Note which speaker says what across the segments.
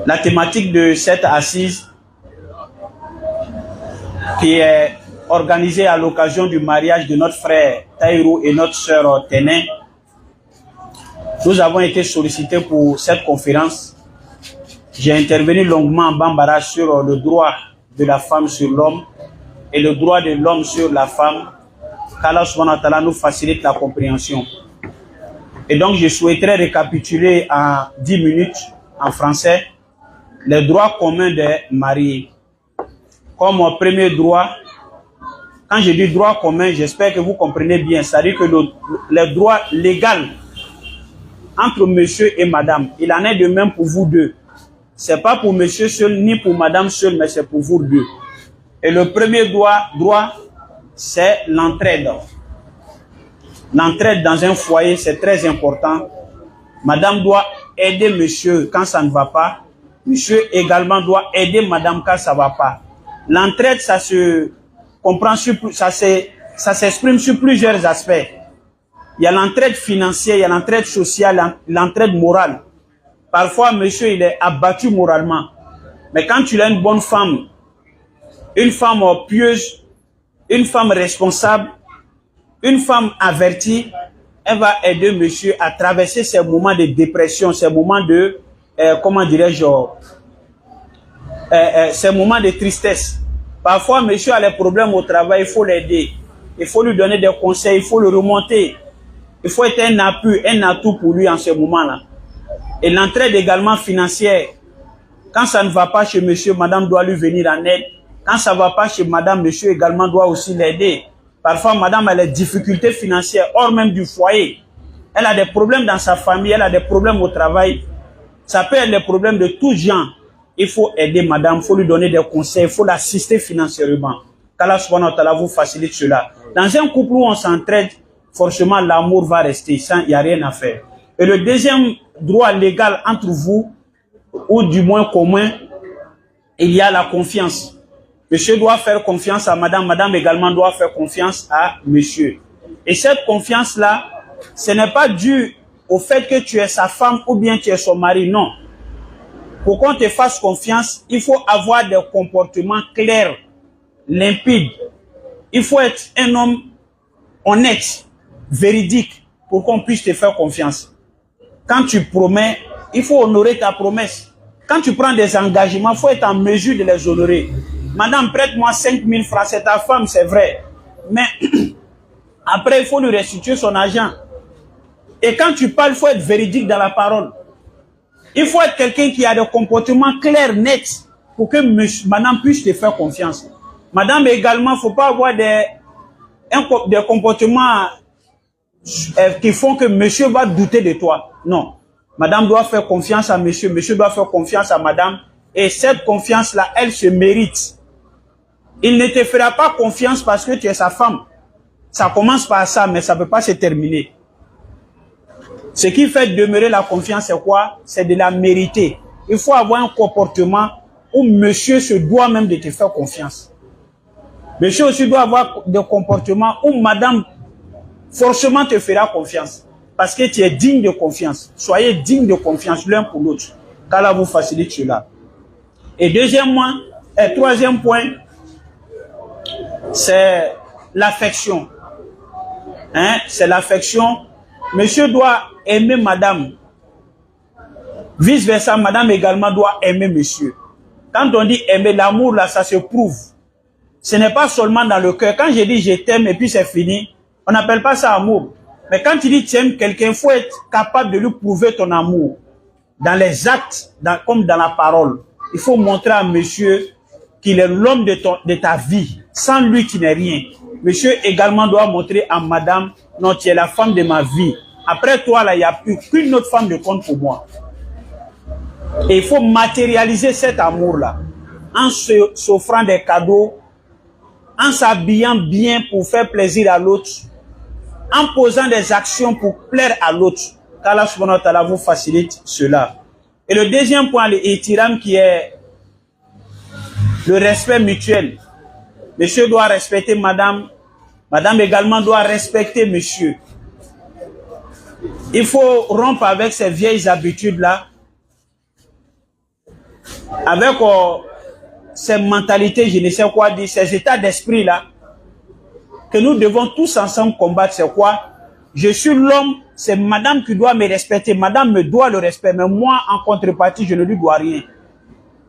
Speaker 1: La thématique de cette assise qui est organisée à l'occasion du mariage de notre frère Taïrou et notre sœur Ténin. Nous avons été sollicités pour cette conférence. J'ai intervenu longuement en Bambara sur le droit de la femme sur l'homme et le droit de l'homme sur la femme. Qu'Allah subhanahu wa ta'ala nous facilite la compréhension. Et donc je souhaiterais récapituler en 10 minutes en français les droits communs des mariés. Comme premier droit, quand je dis droit commun, j'espère que vous comprenez bien, c'est-à-dire que le droit légal entre monsieur et madame, il en est de même pour vous deux. C'est pas pour monsieur seul ni pour madame seul, mais c'est pour vous deux. Et le premier droit, c'est l'entraide. L'entraide dans un foyer, c'est très important. Madame doit aider monsieur quand ça ne va pas. Monsieur également doit aider madame quand ça ne va pas. L'entraide, ça se comprend ça s'exprime sur plusieurs aspects. Il y a l'entraide financière, il y a l'entraide sociale, l'entraide morale. Parfois, monsieur, il est abattu moralement. Mais quand tu as une bonne femme, une femme pieuse, une femme responsable, une femme avertie, elle va aider monsieur à traverser ces moments de dépression, ces moments de, comment dirais-je, ces moments de tristesse. Parfois, monsieur a des problèmes au travail, il faut l'aider. Il faut lui donner des conseils, il faut le remonter. Il faut être un appui, un atout pour lui en ce moment-là. Et l'entraide également financière. Quand ça ne va pas chez monsieur, madame doit lui venir en aide. Quand ça ne va pas chez madame, monsieur également doit aussi l'aider. Parfois, madame a des difficultés financières hors même du foyer. Elle a des problèmes dans sa famille, elle a des problèmes au travail. Ça peut être des problèmes de tout genre. Il faut aider madame, il faut lui donner des conseils, il faut l'assister financièrement. Qu'Allah subhanahu wa ta'ala vous facilite cela. Dans un couple où on s'entraide, forcément l'amour va rester, il n'y a rien à faire. Et le deuxième droit légal entre vous, ou du moins commun, il y a la confiance. Monsieur doit faire confiance à madame, madame également doit faire confiance à monsieur. Et cette confiance-là, ce n'est pas dû au fait que tu es sa femme ou bien tu es son mari, non. Pour qu'on te fasse confiance, il faut avoir des comportements clairs, limpides. Il faut être un homme honnête, véridique, pour qu'on puisse te faire confiance. Quand tu promets, il faut honorer ta promesse. Quand tu prends des engagements, il faut être en mesure de les honorer. Madame, prête-moi 5 000 francs, c'est ta femme, c'est vrai. Mais après, il faut lui restituer son argent. Et quand tu parles, il faut être véridique dans la parole. Il faut être quelqu'un qui a des comportements clairs, nets, pour que madame puisse te faire confiance. Madame, également, il ne faut pas avoir des comportements qui font que monsieur va douter de toi. Non. Madame doit faire confiance à monsieur, monsieur doit faire confiance à madame. Et cette confiance-là, elle se mérite. Il ne te fera pas confiance parce que tu es sa femme. Ça commence par ça, mais ça ne peut pas se terminer. Ce qui fait demeurer la confiance, c'est quoi? C'est de la mériter. Il faut avoir un comportement où monsieur se doit même de te faire confiance. Monsieur aussi doit avoir des comportements où madame forcément te fera confiance. Parce que tu es digne de confiance. Soyez digne de confiance l'un pour l'autre. Qu'Allah vous facilite cela. Et troisième point, c'est l'affection. Hein? C'est l'affection. Monsieur doit aimer madame. Vice versa, madame également doit aimer monsieur. Quand on dit aimer, l'amour là, ça se prouve. Ce n'est pas seulement dans le cœur. Quand je dis je t'aime et puis c'est fini, on n'appelle pas ça amour. Mais quand tu dis tu aimes quelqu'un, il faut être capable de lui prouver ton amour. Dans les actes, comme dans la parole. Il faut montrer à monsieur qu'il est l'homme de ta vie. Sans lui, tu n'es rien. Monsieur également doit montrer à madame, non, tu es la femme de ma vie. Après toi, là, il n'y a plus qu'une autre femme de compte pour moi. Et il faut matérialiser cet amour-là. En s'offrant des cadeaux, en s'habillant bien pour faire plaisir à l'autre, en posant des actions pour plaire à l'autre. Qu'Allah subhanahu wa ta'ala vous facilite cela. Et le deuxième point, le ihtiram, qui est le respect mutuel. Monsieur doit respecter madame. Madame également doit respecter monsieur. Il faut rompre avec ces vieilles habitudes-là. avec ces mentalités, je ne sais quoi dire, ces états d'esprit-là, que nous devons tous ensemble combattre. C'est quoi? Je suis l'homme, c'est madame qui doit me respecter. Madame me doit le respect, mais moi, en contrepartie, je ne lui dois rien.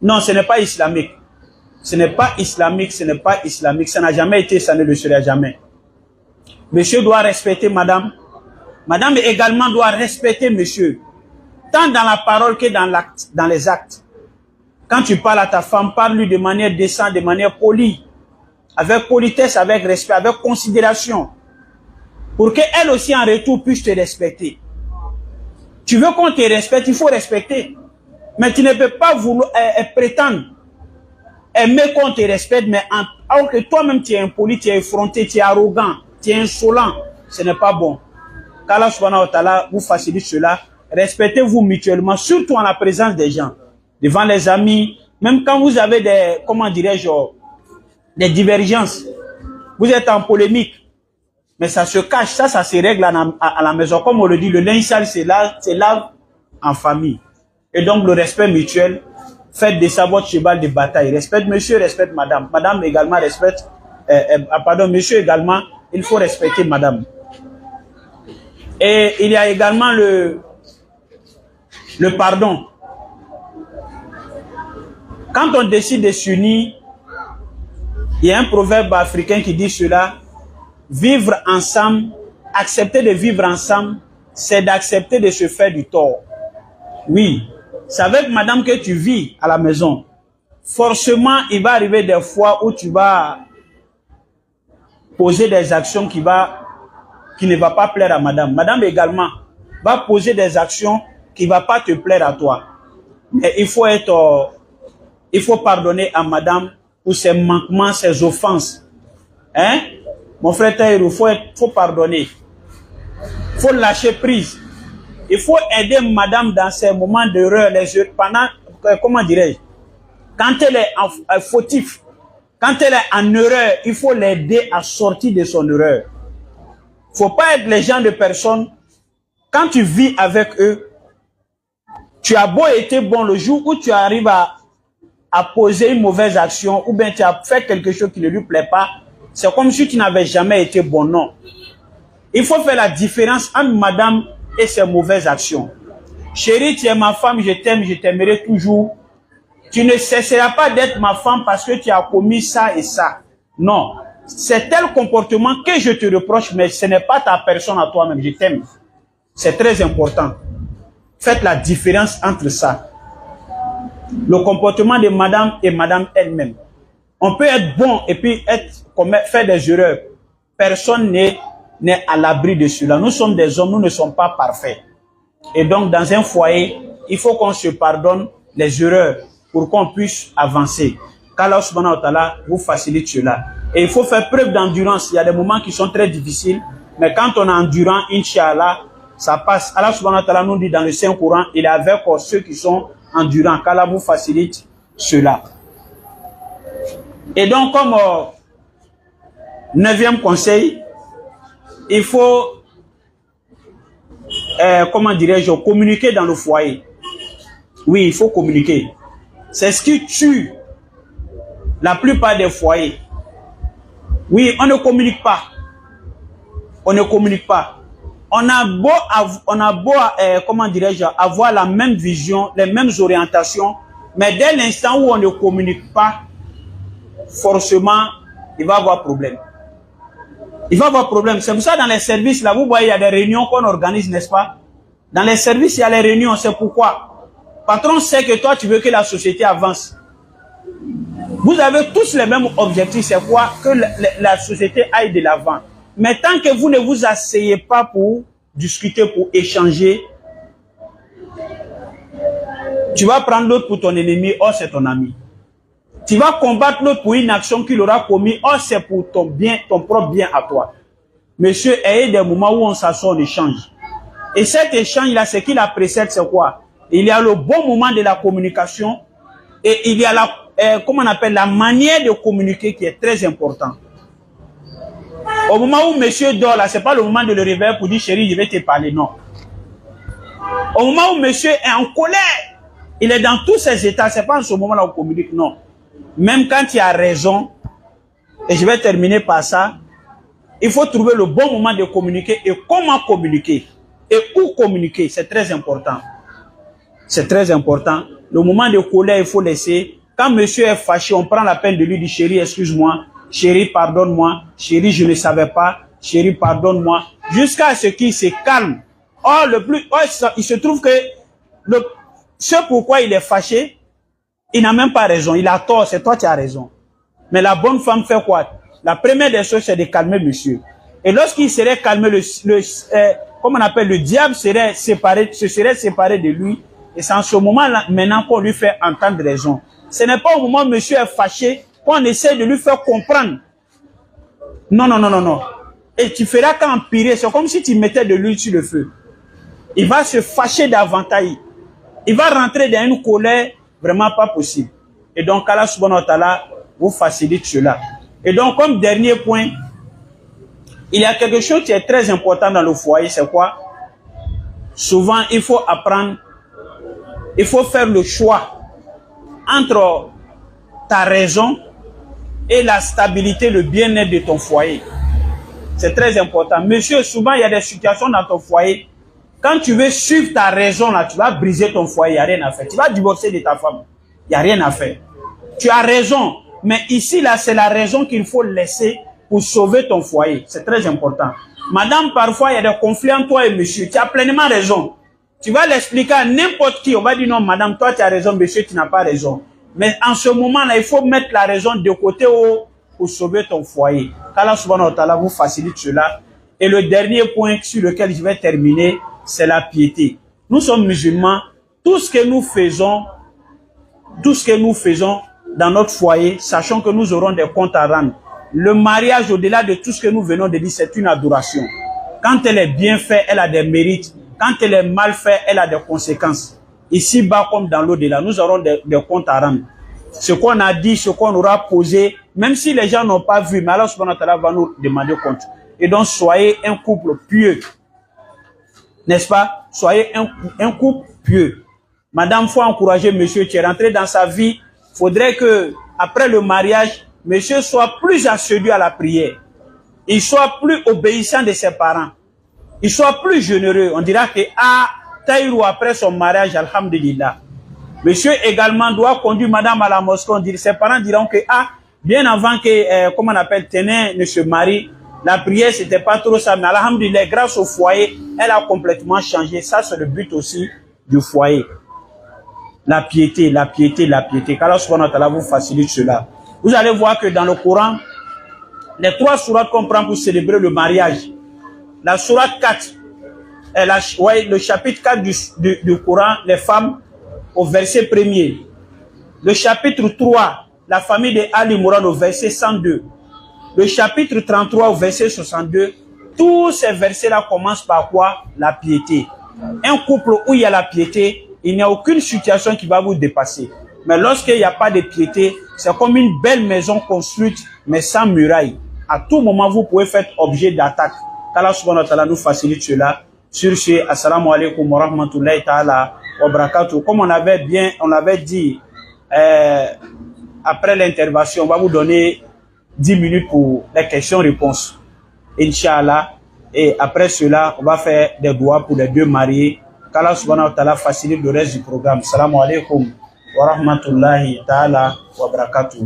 Speaker 1: Non, ce n'est pas islamique. Ce n'est pas islamique, ce n'est pas islamique. Ça n'a jamais été, ça ne le sera jamais. Monsieur doit respecter madame. Madame également doit respecter monsieur. Tant dans la parole que dans les actes. Quand tu parles à ta femme, parle-lui de manière décente, de manière polie. Avec politesse, avec respect, avec considération. Pour qu'elle aussi en retour puisse te respecter. Tu veux qu'on te respecte, il faut respecter. Mais tu ne peux pas vouloir prétendre aimer qu'on te respecte, mais alors que toi-même tu es impoli, tu es effronté, tu es arrogant, tu es insolent. Ce n'est pas bon. Qu'Allah subhanahu wa ta'ala vous facilite cela. Respectez-vous mutuellement, surtout en la présence des gens. Devant les amis, même quand vous avez des, comment dirais-je, des divergences. Vous êtes en polémique. Mais ça se cache, ça se règle à la maison. Comme on le dit, le linge sale, c'est lave en famille. Et donc, le respect mutuel, faites de ça votre cheval de bataille. Respecte monsieur, respecte madame. Madame également respecte, pardon, monsieur également, il faut respecter madame. Et il y a également le pardon. Quand on décide de s'unir, il y a un proverbe africain qui dit cela: vivre ensemble, accepter de vivre ensemble, c'est d'accepter de se faire du tort. Oui, c'est avec madame que tu vis à la maison. Forcément, il va arriver des fois où tu vas poser des actions qui ne va pas plaire à madame. Madame également va poser des actions qui ne va pas te plaire à toi. Mais il faut pardonner à madame pour ses manquements, ses offenses. Hein? Mon frère Taïrou, il faut pardonner. Il faut lâcher prise. Il faut aider madame dans ces moments d'erreur, pendant, comment dirais-je, quand elle est fautif, quand elle est en erreur, il faut l'aider à sortir de son erreur. Il ne faut pas être les gens de personnes, quand tu vis avec eux, tu as beau été bon le jour où tu arrives à poser une mauvaise action, ou bien tu as fait quelque chose qui ne lui plaît pas, c'est comme si tu n'avais jamais été bon, non. Il faut faire la différence entre madame et ses mauvaises actions. Chérie, tu es ma femme, je t'aime, je t'aimerai toujours. Tu ne cesseras pas d'être ma femme parce que tu as commis ça et ça. Non. C'est tel comportement que je te reproche, mais ce n'est pas ta personne à toi-même. Je t'aime. C'est très important. Faites la différence entre ça. Le comportement de madame et madame elle-même. On peut être bon et puis faire des erreurs. Personne n'est à l'abri de cela. Nous sommes des hommes, nous ne sommes pas parfaits. Et donc, dans un foyer, il faut qu'on se pardonne les erreurs pour qu'on puisse avancer. Qu'Allah subhanahu wa ta'ala vous facilite cela. Et il faut faire preuve d'endurance. Il y a des moments qui sont très difficiles, mais quand on est endurant, Inch'Allah, ça passe. Allah subhanahu wa ta'ala nous dit dans le Saint-Coran, il est avec ceux qui sont endurants. Qu'Allah vous facilite cela. Et donc, comme 9e conseil, il faut, comment dirais-je, communiquer dans le foyer. Oui, il faut communiquer. C'est ce qui tue la plupart des foyers. Oui, on ne communique pas. On ne communique pas. On a beau, comment dirais-je, avoir la même vision, les mêmes orientations, mais dès l'instant où on ne communique pas, forcément, il va y avoir problème. Il va y avoir problème. C'est pour ça dans les services, là, vous voyez, il y a des réunions qu'on organise, n'est-ce pas? Dans les services, il y a les réunions, c'est pourquoi. Patron sait que toi, tu veux que la société avance. Vous avez tous les mêmes objectifs, c'est quoi? Que la société aille de l'avant. Mais tant que vous ne vous asseyez pas pour discuter, pour échanger, tu vas prendre l'autre pour ton ennemi, or c'est ton ami. Tu vas combattre l'autre pour une action qu'il aura commis, or c'est pour ton bien, ton propre bien à toi. Monsieur, ayez des moments où on s'assoit, on échange. Et cet échange-là, ce qui la précède, c'est quoi? Il y a le bon moment de la communication et il y a comment on appelle, la manière de communiquer qui est très important. Au moment où monsieur dort, là, c'est pas le moment de le réveiller pour dire, chérie, je vais te parler, non. Au moment où monsieur est en colère, Il est dans tous ses états. C'est pas en ce moment-là qu'on communique, non. Même quand il a raison, et je vais terminer par ça, il faut trouver le bon moment de communiquer et comment communiquer. Et où communiquer, c'est très important. C'est très important. Le moment de colère, il faut laisser. Quand monsieur est fâché, on prend la peine de lui dire, chérie, excuse-moi, chérie, pardonne-moi, chérie, je ne savais pas, chérie, pardonne-moi, jusqu'à ce qu'il se calme. Or, il se trouve que ce pourquoi il est fâché, il n'a même pas raison, il a tort, c'est toi qui as raison. Mais la bonne femme fait quoi? La première des choses, c'est de calmer monsieur. Et lorsqu'il serait calmé, comme on appelle, le diable se serait séparé de lui. Et c'est en ce moment-là, maintenant, qu'on lui fait entendre raison. Ce n'est pas au moment où monsieur est fâché qu'on essaie de lui faire comprendre. Non, non, non, non, non. Et tu feras qu'empirer. C'est comme si tu mettais de l'huile sur le feu. Il va se fâcher davantage. Il va rentrer dans une colère vraiment pas possible. Et donc, Allah subhanahu wa ta'ala vous facilite cela. Et donc, comme dernier point, il y a quelque chose qui est très important dans le foyer, c'est quoi? Souvent, il faut apprendre, il faut faire le choix entre ta raison et la stabilité, le bien-être de ton foyer. C'est très important. Monsieur, souvent, il y a des situations dans ton foyer. Quand tu veux suivre ta raison, là, tu vas briser ton foyer, il n'y a rien à faire. Tu vas divorcer de ta femme, il n'y a rien à faire. Tu as raison, mais ici, là, c'est la raison qu'il faut laisser pour sauver ton foyer. C'est très important. Madame, parfois, il y a des conflits entre toi et monsieur. Tu as pleinement raison. Tu vas l'expliquer à n'importe qui. On va dire non, madame, toi, tu as raison, monsieur, tu n'as pas raison. Mais en ce moment-là, il faut mettre la raison de côté pour sauver ton foyer. qu'Allah subhanahu wa ta'ala vous facilite cela. Et le dernier point sur lequel je vais terminer, c'est la piété. Nous sommes musulmans. Tout ce que nous faisons dans notre foyer, sachant que nous aurons des comptes à rendre. Le mariage, au-delà de tout ce que nous venons de dire, c'est une adoration. Quand elle est bien faite, elle a des mérites. Quand elle est mal faite, elle a des conséquences. Ici-bas comme dans l'au-delà, nous aurons des comptes à rendre. Ce qu'on a dit, ce qu'on aura posé, même si les gens n'ont pas vu, mais Allah subhanahu wa ta'ala va nous demander compte. Et donc, soyez un couple pieux. N'est-ce pas? Soyez un couple pieux. Madame, faut encourager monsieur, tu es rentré dans sa vie. Faudrait que, après le mariage, monsieur soit plus assidu à la prière. Il soit plus obéissant de ses parents. Il soit plus généreux. On dira que, Taïrou, après son mariage, alhamdulillah. Monsieur également doit conduire madame à la mosquée. On dit, ses parents diront que, bien avant que, comment on appelle, Ténin ne se marie, la prière, c'était pas trop ça. Mais alhamdulillah, grâce au foyer, elle a complètement changé. Ça, c'est le but aussi du foyer. La piété, la piété, la piété. Qu'Allah subhanahu wa ta'ala vous facilite cela. Vous allez voir que dans le Coran, les 3 sourates qu'on prend pour célébrer le mariage, la sourate 4, le chapitre 4 du Coran, les femmes, au verset 1er. Le chapitre 3, la famille de Ali Mourad au verset 102. Le chapitre 33 au verset 62. Tous ces versets-là commencent par quoi? La piété. Un couple où il y a la piété, il n'y a aucune situation qui va vous dépasser. Mais lorsqu'il n'y a pas de piété, c'est comme une belle maison construite, mais sans muraille. À tout moment, vous pouvez faire objet d'attaque. Qu'Allah subhanahu wa ta'ala nous facilite cela. Sur ce, assalamu alaikum wa rahmatullahi ta'ala wa barakatuh. Comme on avait dit, après l'intervention, on va vous donner 10 minutes pour les questions-réponses. Inch'Allah. Et après cela, on va faire des doigts pour les 2 mariés. Qu'Allah subhanahu wa ta'ala facilite le reste du programme. Assalamu alaikum wa rahmatullahi ta'ala wa barakatuh.